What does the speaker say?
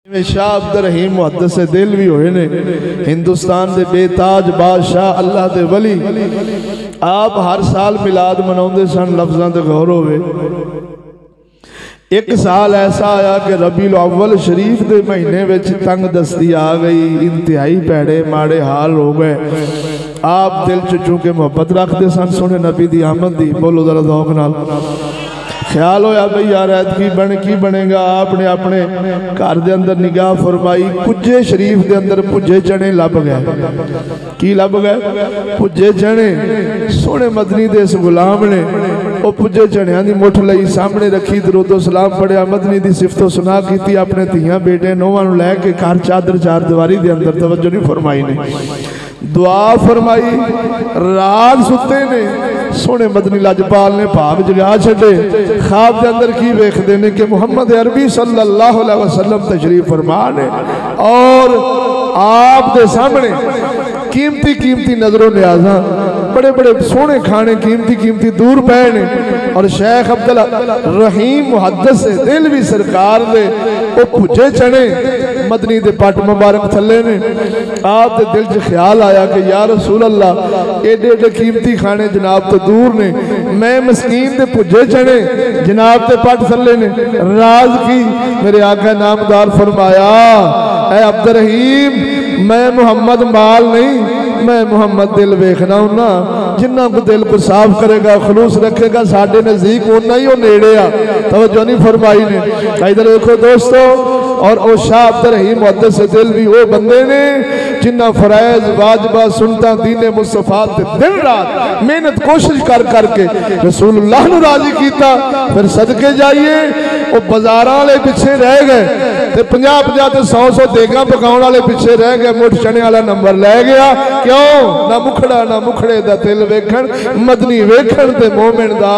शाह अब्दुल रहीम मुहद्दिस दिल भी होए ने, हिंदुस्तान के बेताज बादशाह अल्लाह के वली। आप हर साल मिलाद मनाते सन, लफ्ज़ों ते गौर होवे। एक साल ऐसा आया कि रबीउल अव्वल शरीफ के महीने में तंग दस्ती आ गई, इंतहाई भैड़े माड़े हाल हो गए। आप दिल च चूंकि मुहब्बत रखते सन सोने नबी की आमद की, बोलो जरा दौक नाल। ख्याल होया भाई यार की बनेगा। आपने अपने घर के अंदर निगाह फरमाई, कुजे शरीफ के अंदर भुजे चने लभ गए। की लभ गए? भुजे चने। सोने मदनी दे इस गुलाम ने वो भुजे चनिया की मुठ लई सामने रखी, दरूदो सलाम पढ़िया, मदनी की सिफतो सुना की, अपने धियां बेटे नौवां नूं लैके घर चादर चार दीवारी के अंदर तवज्जो नहीं फरमाई ने, दुआ फरमाई। रात सुते ने, सोने मदनी लजपाल ने भाग जगा छे। ख्वाब के अंदर की वेखते हैं कि मुहम्मद अरबी सल्लल्लाहु अलैहि वसल्लम तशरीफ फरमा ने और आप दे सामने कीमती कीमती नजरों न्याजा, बड़े बड़े सोने खाने कीमती कीमती दूर पे ने। और शेख अब्दुल रहीम मुहद्दिस दिल भी सरकार दे वो भुजे चने मदनी दे पट मुबारक थले ने। आप दे दिल च ख्याल आया कि या रसूल अल्लाह एडे एडे कीमती खाने जनाब तो दूर ने, मैं मस्कीन दे भुजे चने जनाब दे पट थले ने। राज की मेरे आका नामदार फरमाया, ऐ अब्दुल रहीम मैं मुहम्मद माल नहीं, मैं मुहम्मद दिल वेखना हूं। जिन्ना को दिल को साफ करेगा, खलूस रखेगा, साडे नजदीक उन्ना ही वो नेड़े आ। तवज्जो नहीं फरमाई ने। इधर देखो दोस्तों, और ओ शाह अब्दुल रहीम मुहद्दिस दिल भी वो बंदे ने जिन्ना फराइज वाजिबा सुनता दीने मुस्तफा ते दिन रात मेहनत कोशिश कर करके रसूलुल्लाह नू राजी कीता। फिर सदके जाइए वो बाजारां वाले पिछे रह गए ते 50-50 ते 100-100 देगा पकाउण वाले पिछे रह गए, मुठ चने वाला नंबर लै गया। क्यों? ना मुखड़ा ना मुखड़े दा दिल वेखण, मदनी वेखण ते मोमिन दा